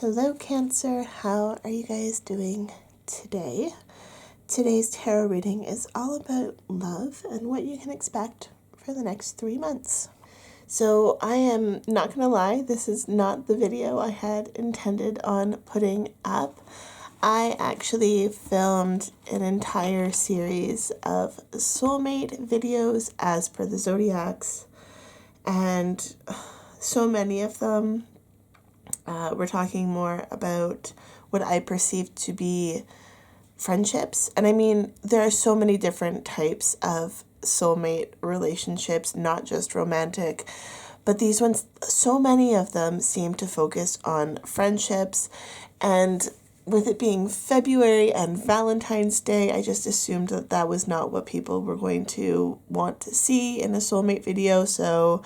Hello Cancer, how are you guys doing today? Today's tarot reading is all about love and what you can expect for the next 3 months. So I am not going to lie, this is not the video I had intended on putting up. I actually filmed an entire series of soulmate videos as per the zodiacs, and so many of them we're talking more about what I perceive to be friendships. And I mean, there are so many different types of soulmate relationships, not just romantic, but these ones, so many of them seem to focus on friendships. And with it being February and Valentine's Day, I just assumed that that was not what people were going to want to see in a soulmate video. So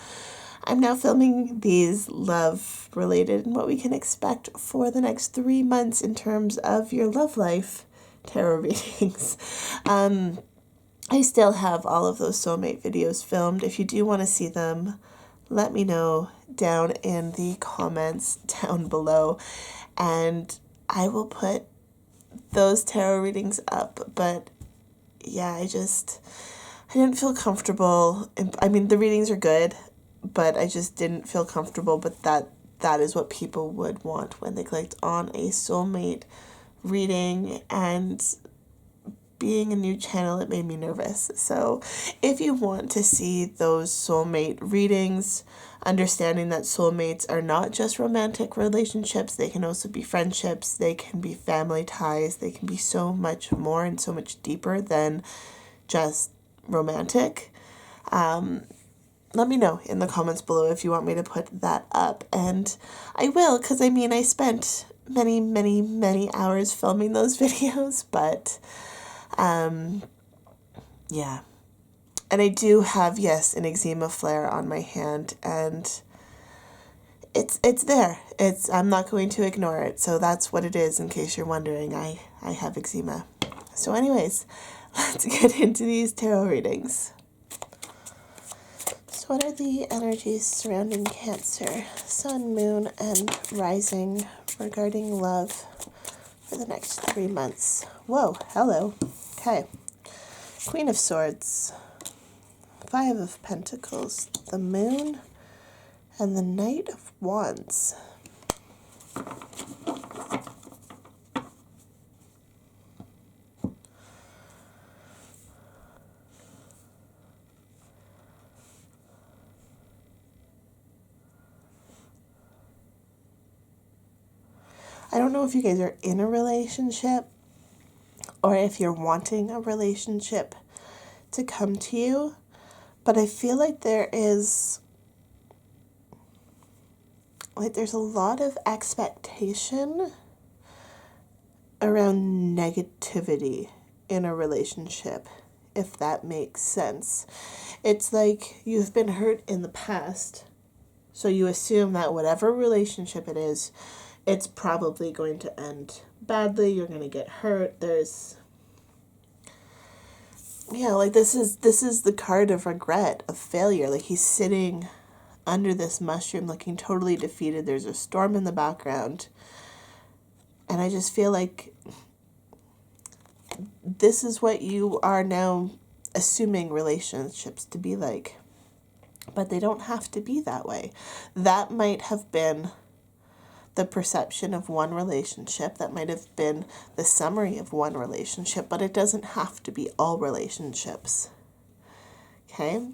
I'm now filming these love related and what we can expect for the next 3 months in terms of your love life tarot readings. I still have all of those soulmate videos filmed. If you do want to see them, let me know down in the comments down below, and I will put those tarot readings up. But yeah, I didn't feel comfortable. I mean, the readings are good, but I just didn't feel comfortable. But that is what people would want when they clicked on a soulmate reading, and being a new channel, it made me nervous. So if you want to see those soulmate readings, understanding that soulmates are not just romantic relationships, they can also be friendships, they can be family ties, they can be so much more and so much deeper than just romantic. Let me know in the comments below if you want me to put that up, and I will, because I mean, I spent many hours filming those videos, but yeah. And I do have, yes, an eczema flare on my hand, and it's there. I'm not going to ignore it. So that's what it is, in case you're wondering. I have eczema. So anyways, let's get into these tarot readings. So what are the energies surrounding Cancer, Sun, Moon, and Rising regarding love for the next 3 months? Whoa, hello. Okay. Queen of Swords, Five of Pentacles, the Moon, and the Knight of Wands. I don't know if you guys are in a relationship or if you're wanting a relationship to come to you, but I feel like there's a lot of expectation around negativity in a relationship, if that makes sense. It's like you've been hurt in the past, so you assume that whatever relationship it is, it's probably going to end badly. You're going to get hurt. There's, yeah, like this is the card of regret, of failure. Like he's sitting under this mushroom looking totally defeated. There's a storm in the background. And I just feel like this is what you are now assuming relationships to be like. But they don't have to be that way. That might have been the perception of one relationship. That might have been the summary of one relationship, but it doesn't have to be all relationships. Okay?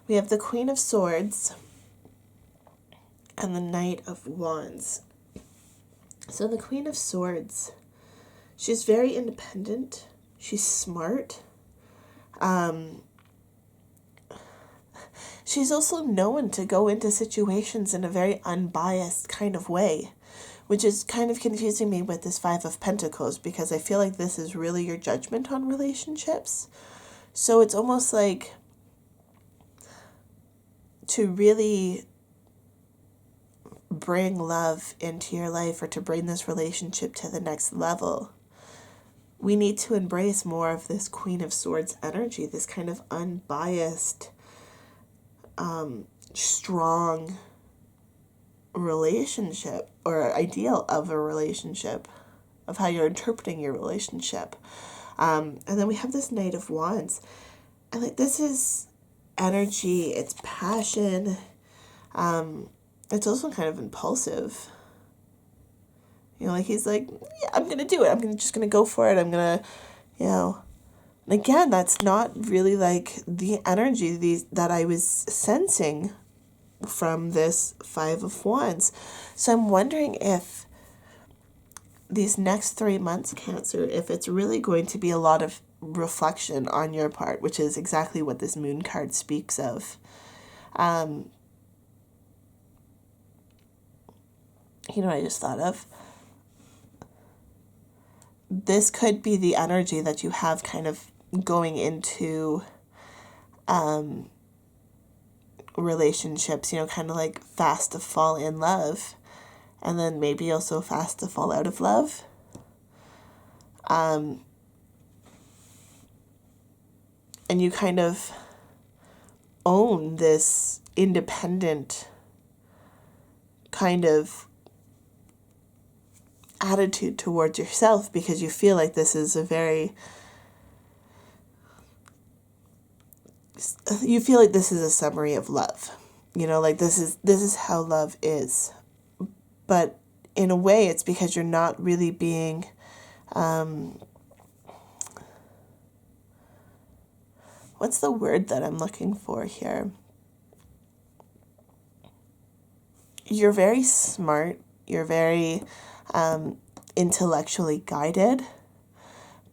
We have the Queen of Swords and the Knight of Wands. So the Queen of Swords, she's very independent. She's smart. She's also known to go into situations in a very unbiased kind of way, which is kind of confusing me with this Five of Pentacles, because I feel like this is really your judgment on relationships. So it's almost like to really bring love into your life, or to bring this relationship to the next level, we need to embrace more of this Queen of Swords energy, this kind of unbiased, strong relationship or ideal of a relationship, of how you're interpreting your relationship. And then we have this Knight of Wands. And like, this is energy, it's passion. It's also kind of impulsive. You know, like he's like, yeah, I'm going to do it. Just going to go for it. I'm going to, you know. And again, that's not really like the energy that I was sensing from this Five of Wands. So I'm wondering if these next 3 months, Cancer, if it's really going to be a lot of reflection on your part, which is exactly what this Moon card speaks of. You know what I just thought of? This could be the energy that you have kind of going into relationships, you know, kind of like fast to fall in love, and then maybe also fast to fall out of love. And you kind of own this independent kind of attitude towards yourself because you feel like this is a summary of love. You know, like this is how love is. But in a way, it's because you're not really being what's the word that I'm looking for here? You're very smart. You're very intellectually guided.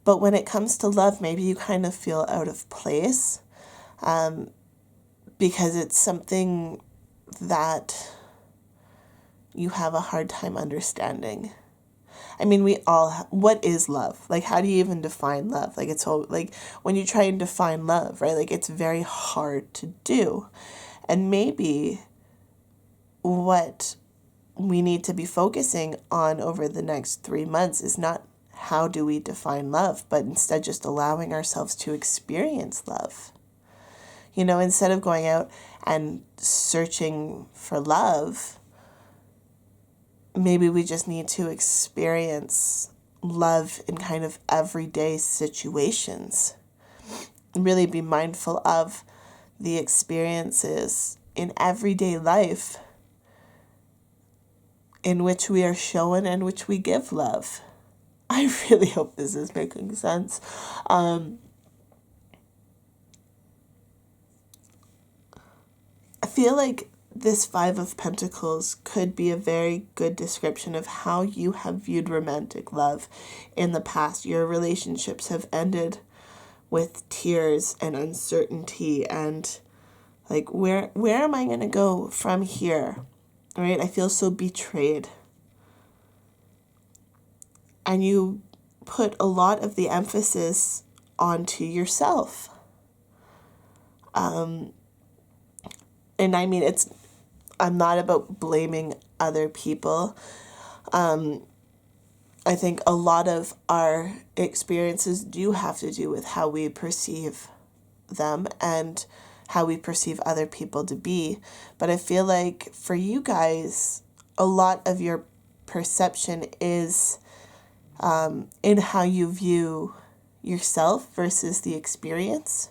But when it comes to love, maybe you kind of feel out of place because it's something that you have a hard time understanding. I mean, what is love? Like, how do you even define love? Like, it's all, like, when you try and define love, right? Like, it's very hard to do. And maybe what we need to be focusing on over the next 3 months is not how do we define love, but instead just allowing ourselves to experience love. You know, instead of going out and searching for love, maybe we just need to experience love in kind of everyday situations. And really be mindful of the experiences in everyday life in which we are shown and which we give love. I really hope this is making sense. I feel like this Five of Pentacles could be a very good description of how you have viewed romantic love in the past. Your relationships have ended with tears and uncertainty and like, where am I going to go from here? Right? I feel so betrayed. And you put a lot of the emphasis onto yourself. And I mean, I'm not about blaming other people. I think a lot of our experiences do have to do with how we perceive them and how we perceive other people to be. But I feel like for you guys, a lot of your perception is in how you view yourself versus the experience.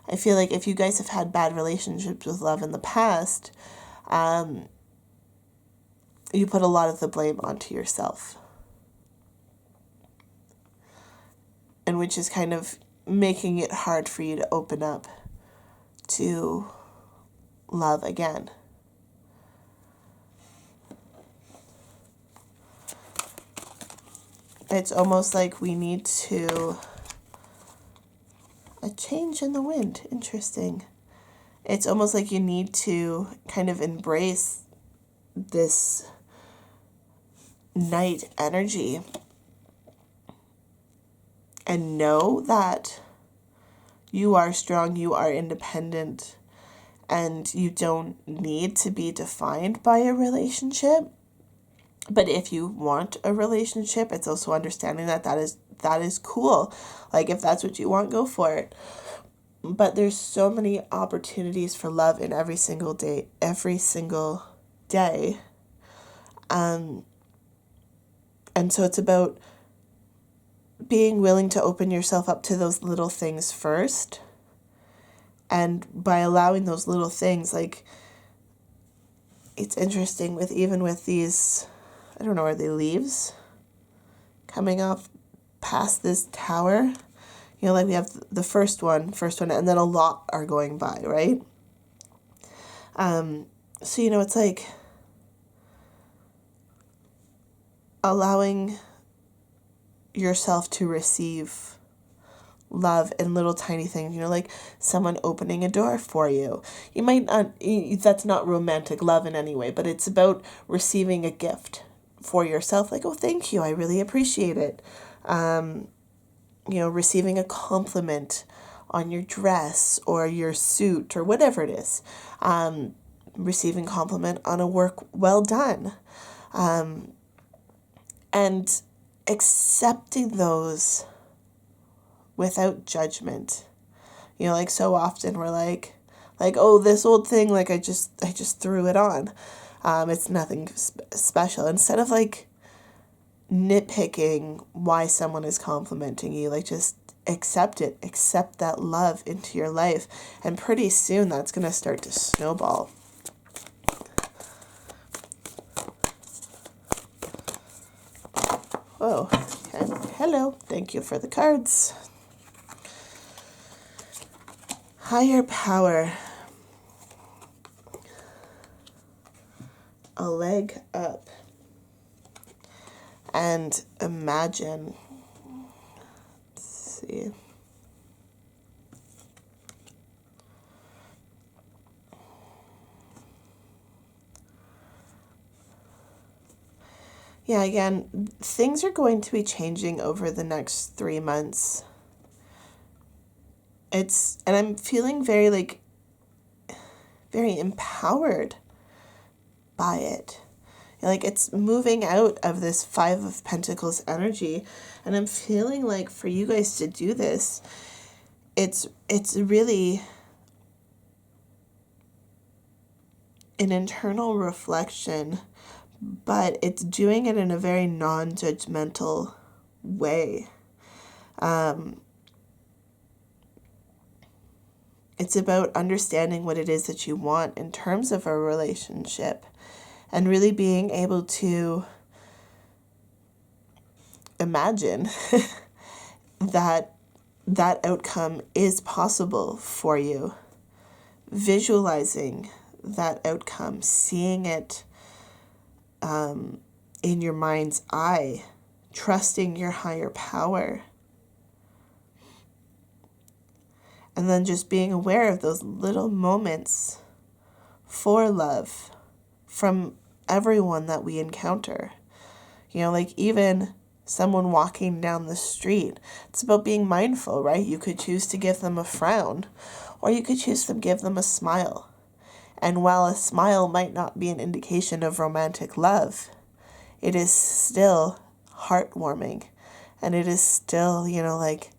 I feel like if you guys have had bad relationships with love in the past, you put a lot of the blame onto yourself. And which is kind of making it hard for you to open up to love again. It's almost like we need to... A change in the wind. Interesting. It's almost like you need to kind of embrace this night energy and know that you are strong, you are independent, and you don't need to be defined by a relationship. But if you want a relationship, it's also understanding that is cool. Like, if that's what you want, go for it. But there's so many opportunities for love in every single day. And so it's about being willing to open yourself up to those little things first. And by allowing those little things, like, it's interesting even with these, I don't know, are they leaves coming off past this tower? You know, like we have the first one, and then a lot are going by, right? So, you know, it's like allowing yourself to receive love in little tiny things, you know, like someone opening a door for you. You might not, that's not romantic love in any way, but it's about receiving a gift for yourself. Like, oh, thank you, I really appreciate it. You know, receiving a compliment on your dress or your suit or whatever it is. Receiving compliment on a work well done. And accepting those without judgment. You know, like so often we're like, oh, this old thing, like I just threw it on. It's nothing special. Instead of like nitpicking why someone is complimenting you, like just accept it, accept that love into your life, and pretty soon that's going to start to snowball. Oh, okay. Hello. Thank you for the cards. Higher power. A leg up. And imagine. Let's see. Yeah, again, things are going to be changing over the next 3 months. And I'm feeling very empowered by it. Like it's moving out of this 5 of Pentacles energy. And I'm feeling like for you guys to do this, it's really an internal reflection, but it's doing it in a very non-judgmental way. It's about understanding what it is that you want in terms of a relationship and really being able to imagine that outcome is possible for you. Visualizing that outcome, seeing it in your mind's eye, trusting your higher power. And then just being aware of those little moments for love from everyone that we encounter. You know, like even someone walking down the street, it's about being mindful, right? You could choose to give them a frown, or you could choose to give them a smile. And while a smile might not be an indication of romantic love, it is still heartwarming. And it is still, you know, like,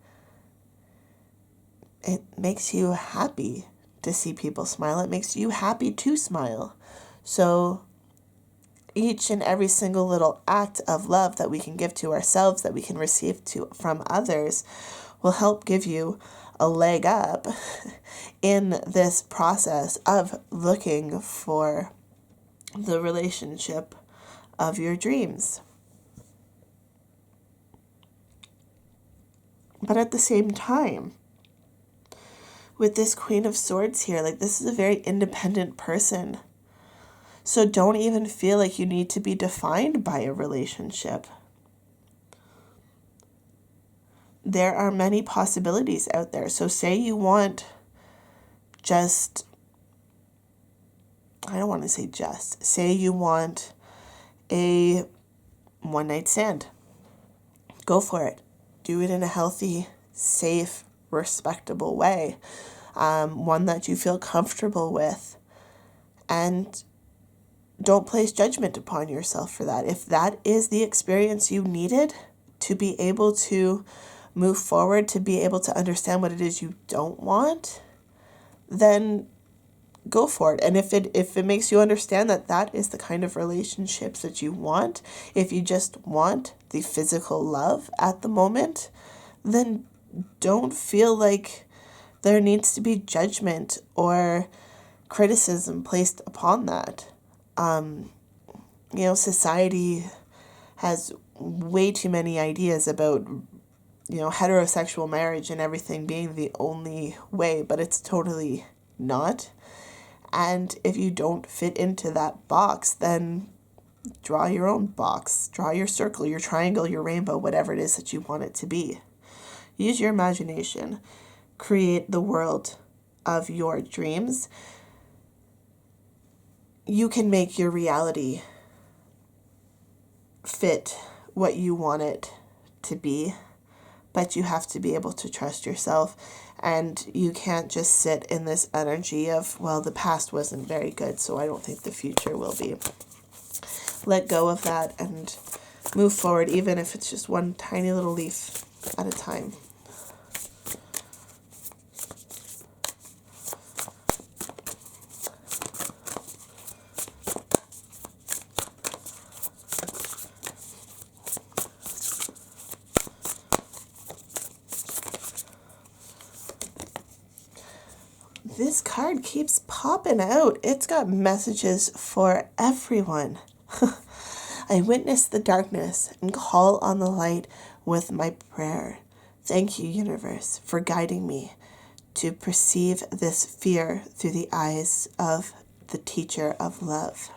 it makes you happy to see people smile. It makes you happy to smile. So each and every single little act of love that we can give to ourselves, that we can receive from others, will help give you a leg up in this process of looking for the relationship of your dreams. But at the same time, with this Queen of Swords here, like this is a very independent person. So don't even feel like you need to be defined by a relationship. There are many possibilities out there. So say you want say you want a one-night stand. Go for it. Do it in a healthy, safe, respectable way. One that you feel comfortable with. And don't place judgment upon yourself for that. If that is the experience you needed to be able to move forward, to be able to understand what it is you don't want, then go for it. And if it makes you understand that that is the kind of relationships that you want, if you just want the physical love at the moment, then don't feel like there needs to be judgment or criticism placed upon that. Society has way too many ideas about, heterosexual marriage and everything being the only way, but it's totally not. And if you don't fit into that box, then draw your own box, draw your circle, your triangle, your rainbow, whatever it is that you want it to be. Use your imagination. Create the world of your dreams. You can make your reality fit what you want it to be, but you have to be able to trust yourself, and you can't just sit in this energy of, well, the past wasn't very good, so I don't think the future will be. Let go of that and move forward, even if it's just one tiny little leaf at a time. This card keeps popping out. It's got messages for everyone. I witness the darkness and call on the light with my prayer. Thank you, universe, for guiding me to perceive this fear through the eyes of the teacher of love.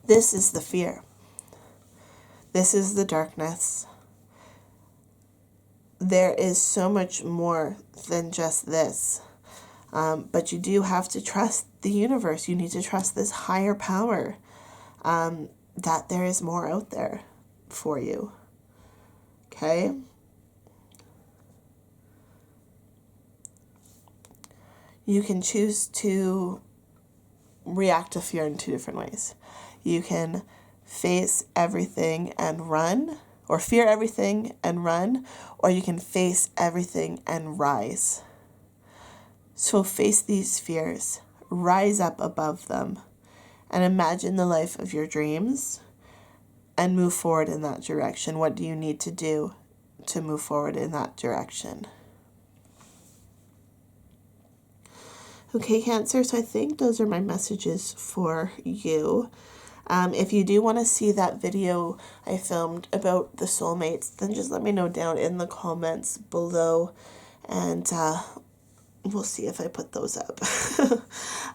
This is the fear. This is the darkness. There is so much more than just this. But you do have to trust the universe. You need to trust this higher power, that there is more out there for you. Okay? You can choose to react to fear in two different ways. You can face everything and run, or fear everything and run, or you can face everything and rise. So face these fears, rise up above them, and imagine the life of your dreams and move forward in that direction. What do you need to do to move forward in that direction? Okay, Cancer, so I think those are my messages for you. If you do want to see that video I filmed about the soulmates, then just let me know down in the comments below, and we'll see if I put those up.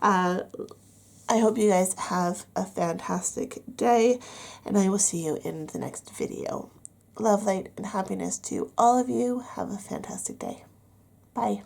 I hope you guys have a fantastic day, and I will see you in the next video. Love, light, and happiness to all of you. Have a fantastic day. Bye.